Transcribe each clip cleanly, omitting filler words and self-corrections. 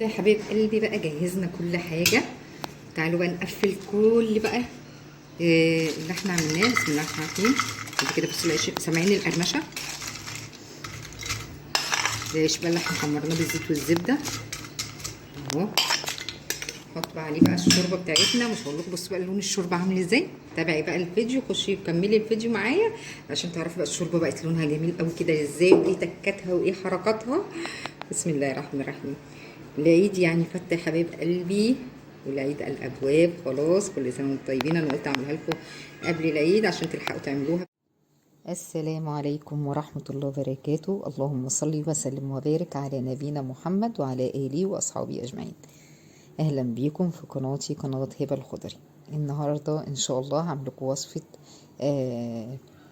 يا حبايب قلبي بقى جهزنا كل حاجة. تعالوا بقى نقفل كل بقى اللي احنا عملناه. بسم الله الرحمن الرحيم. بعد كده بصوا العيش، سامعين القرمشة؟ العيش بقى اللي احنا حمرناه بالزيت والزبدة اهو. نحط بقى عليه بقى الشوربة بتاعتنا. مش هقول لكم بصوا بقى لون الشوربة عامل ازاي. تابعي بقى الفيديو، خشي وكملي الفيديو معايا عشان تعرفي بقى الشوربة بقت لونها جميل قوي كده ازاي، وايه تكاتها وايه حركاتها. بسم الله الرحمن الرحيم. العيد يعني فتح حبايب قلبي، والعيد على الابواب خلاص. كل سنه وانتم طيبين. انا قلت اعملها لكم قبل العيد عشان تلحقوا تعملوها. السلام عليكم ورحمه الله وبركاته. اللهم صل وسلم وبارك على نبينا محمد وعلى اله واصحابه اجمعين. اهلا بيكم في قناتي، قناه هبه الخضري. النهارده ان شاء الله هعمل لكم وصفه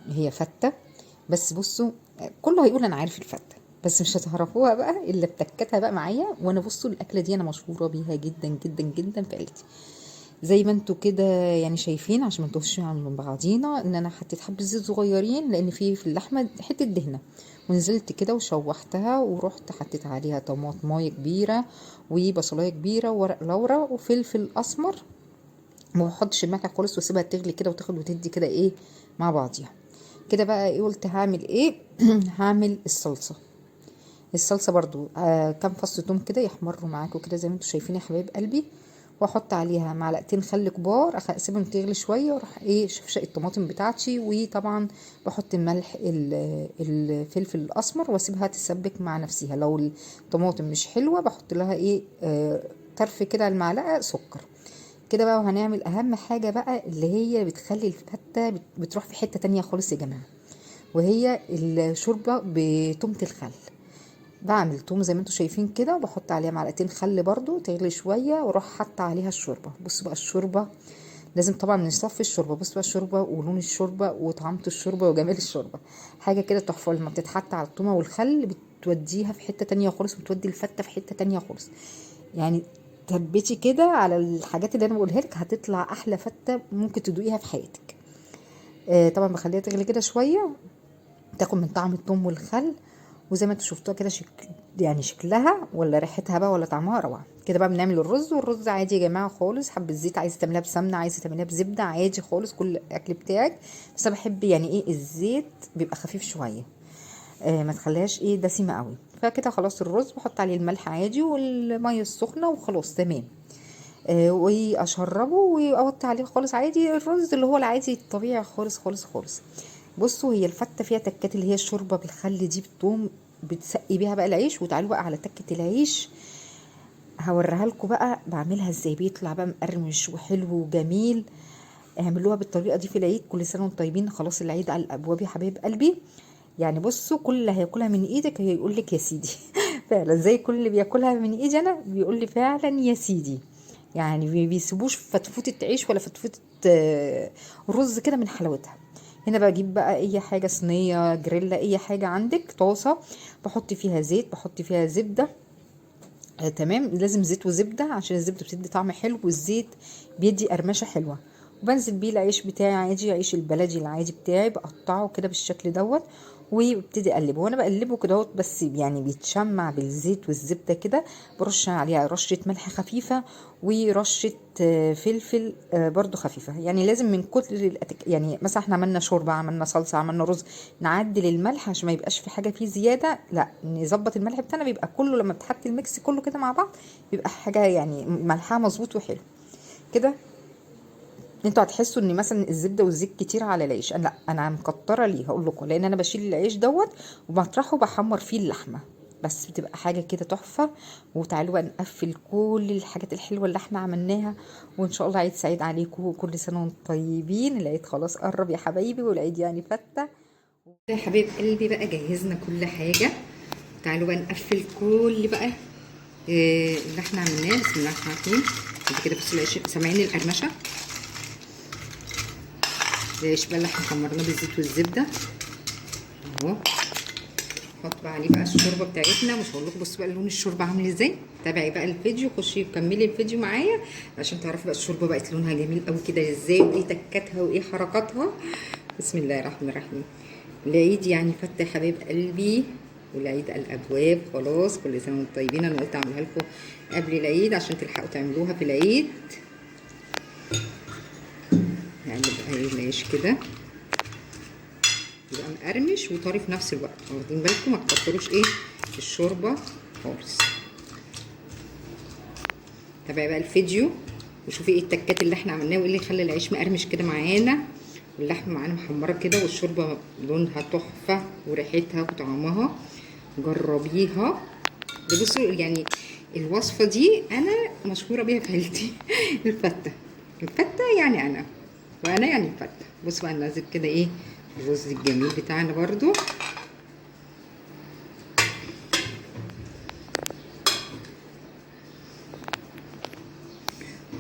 هي فته. بس بصوا، كله هيقول انا عارف الفته، بس مش هتعرفوها بقى الا بتكتها بقى معايا. وانا بصوا الاكله دي انا مشهوره بيها جدا جدا جدا في عيلتي، زي ما انتوا كده يعني شايفين. عشان ما نتوهش من بعضينا، ان انا حطيت حبه زيت صغيرين لان في اللحمه حته دهنه، ونزلت كده وشوحتها، ورحت حطيت عليها طماطمايه كبيره وبصلايه كبيره وورق لورا وفلفل اسمر. ما بحطش الملح خالص واسيبها تغلي كده وتاخد وتدي كده ايه مع بعضيها. كده بقى ايه قلت هعمل ايه هعمل الصلصه برضو كام فص توم كده يحمروا معاكم كده زي ما انتم شايفين يا حبايب قلبي. واحط عليها معلقتين خل كبار، اسيبهم تغلي شويه، واروح ايه شفشق الطماطم بتاعتي. وطبعا بحط الملح الفلفل الاسمر واسيبها تسبك مع نفسها. لو الطماطم مش حلوه بحط لها ايه طرف كده المعلقه سكر. كده بقى. وهنعمل اهم حاجه بقى اللي هي بتخلي الفته بتروح في حته تانية خالص يا جماعه، وهي الشوربه بتومه الخل. بعمل توم زي ما انتم شايفين كده، وبحط عليها معلقتين خل برضو تغلي شويه، واروح حاطه عليها الشوربه. بصوا بقى الشوربه لازم طبعا نصفي الشوربه. بصوا بقى الشوربه ولون الشوربه وطعمه الشوربه وجمال الشوربه حاجه كده تحفه. لما بتتحط على التومه والخل بتوديها في حته تانية خالص، وتودي الفته في حته تانية خالص. يعني تثبتي كده على الحاجات اللي انا بقولها لك، هتطلع احلى فته ممكن تدوقيها في حياتك. طبعا بخليها تغلي كده شويه، تاخد من طعم الثوم والخل. وزي ما انتوا شفتوها كده يعني شكلها ولا ريحتها بقى ولا طعمها روعه. كده بقى بنعمل الرز. والرز عادي يا جماعه خالص، حبه زيت، عايزه تعمليها بسمنه، عايزه تعمليها بزبده، عادي خالص كل الاكل بتاعك. بس انا بحب يعني ايه الزيت بيبقى خفيف شويه، ما تخليهاش ايه دسمه قوي. فكده خلاص الرز بحط عليه الملح عادي والميه السخنه وخلاص تمام. واشربه واوطي عليه خالص عادي. الرز اللي هو العادي الطبيعي خالص خالص خالص. بصوا هي الفته فيها تكات اللي هي الشوربه بالخل دي بتقوم بتسقي بيها بقى العيش. وتعالوا بقى على تكه العيش هوريها لكم بقى بعملها ازاي، بيطلع بقى مقرمش وحلو وجميل. اعملوها بالطريقه دي في العيد. كل سنه وانتم طيبين، خلاص العيد على الابواب يا حبايب قلبي. يعني بصوا كل اللي هياكلها من ايدك هيقول لك يا سيدي فعلا زي كل اللي بياكلها من ايدي انا بيقول لي فعلا يا سيدي. يعني بيسيبوش فتفوتة عيش ولا فتفوتة رز كده من حلاوتها. هنا بجيب بقى اي حاجه، صينيه، جريلا، اي حاجه عندك، طاسه، بحط فيها زيت، بحط فيها زبده. تمام، لازم زيت وزبده عشان الزبده بتدي طعم حلو والزيت بيدي قرمشه حلوه. وبنزل بيه العيش بتاعي عادي، عيش البلدي العادي بتاعي، بقطعه كده بالشكل دوت. وببتدي اقلبه. وانا بقلبه كده بس يعني بيتشمع بالزيت والزبده كده. برش عليها رشه ملح خفيفه، ورشه فلفل برضو خفيفه. يعني لازم من كتر يعني مثلا احنا عملنا شوربه، عملنا صلصه، عملنا رز، نعدل الملح عشان ما يبقاش في حاجه فيه زياده. لا، نظبط الملح بتاعنا بيبقى كله لما بتحط الميكس كله كده مع بعض بيبقى حاجه يعني ملحها مظبوط وحلو كده. انتوا هتحسوا ان مثلا الزبده والزيت كتير على العيش. انا لا، انا مكتره ليه هقول لكم، لان انا بشيل العيش دوت وبطرحه بحمر فيه اللحمه. بس بتبقى حاجه كده تحفه. وتعالوا بقى نقفل كل الحاجات الحلوه اللي احنا عملناها. وان شاء الله عيد سعيد عليكم، وكل سنه وانتم طيبين. العيد خلاص قرب يا حبايبي، والعيد يعني فته. يا حبايب قلبي بقى جهزنا كل حاجه. تعالوا بقى نقفل كل بقى اللي احنا عملناه. بسم الله الرحمن الرحيم. بعد كده بصوا العيش، سامعين القرمشه؟ العيش بقى اللي احنا حمرناه بالزيت والزبده اهو. نحط بقى عليه بقى الشوربه بتاعتنا. مش هقول لكم بصوا بقى لون الشوربه عامل ازاي. تابعي بقى الفيديو، خشي وكملي الفيديو معايا عشان تعرفي بقى الشوربه بقت لونها جميل قوي كده ازاي، وايه تكاتها وايه حركاتها. بسم الله الرحمن الرحيم. العيد يعني فتح حبايب قلبي، والعيد على الابواب خلاص. كل سنه وانتم طيبين. انا قلت اعملها لكم قبل العيد عشان تلحقوا تعملوها في العيد. نقلب يعني العيش كده يبقى مقرمش وطري في نفس الوقت. واخدين بالكم ما تكتروش ايه الشوربه خالص. تابعي بقى الفيديو وشوفي ايه التكات اللي احنا عملناها وايه اللي خلى العيش مقرمش كده معانا واللحمه معانا محمره كده والشوربه لونها تحفه وريحتها وطعمها. جربيها. ده بصوا يعني الوصفه دي انا مشهوره بيها في عيلتي. الفته يعني انا وانا يعني الفته. بصوا بقى ننزل كده ايه الرز الجميل بتاعنا برضو.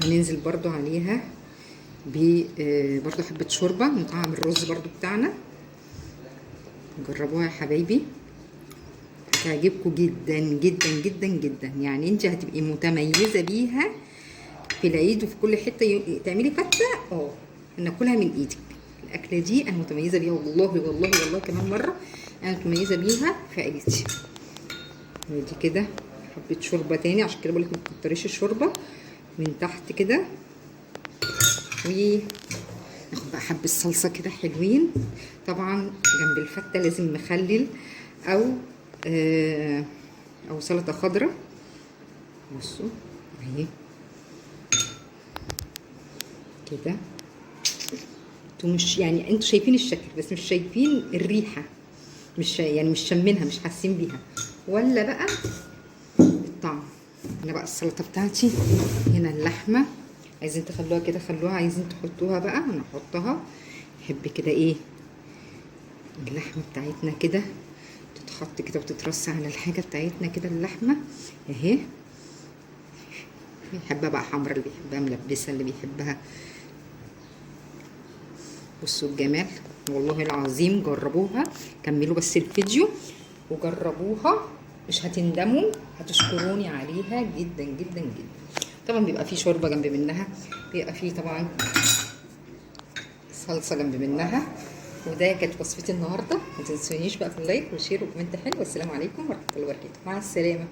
هننزل برضو عليها برضو حبة شوربة من طعم الرز برضو بتاعنا. جربوها يا حبايبي هتعجبكم جدا جدا جدا جدا. يعني انت هتبقي متميزة بيها في العيد وفي كل حتة تعملي فتة ناكلها من ايدك. الاكلة دي انا متميزة بيها والله والله والله كمان مرة انا متميزة بيها في عيلتي. ودي كده حبة شوربة تاني عشان كده بقولك متكتريش الشوربة من تحت كده. وناخد بقى حبة صلصة كده حلوين. طبعا جنب الفتة لازم مخلل او سلطة خضراء. بصوا اهي كده. انتوا مش يعني انتوا شايفين الشكل بس مش شايفين الريحة. مش يعني مش شامينها مش حاسين بيها ولا بقى الطعم. هنا بقى السلطة بتاعتي. هنا اللحمة عايزين تخلوها كده خلوها. عايزين تحطوها بقى انا احطها. احب كده ايه اللحمة بتاعتنا كده تتحط كده وتترص على الحاجة بتاعتنا كده. اللحمة اهي بيحبها بقى حمرا اللي بيحبها ملبسة اللي بيحبها. بصوا الجمال والله العظيم. جربوها كملوا بس الفيديو وجربوها مش هتندموا هتشكروني عليها جدا جدا جدا. طبعا بيبقى فيه شوربه جنب منها بيبقى فيه طبعا صلصه جنب منها. وده كانت وصفتي النهارده. ما تنسونيش بقى في اللايك والشير وكومنت حلو. والسلام عليكم ورحمه الله وبركاته. مع السلامه.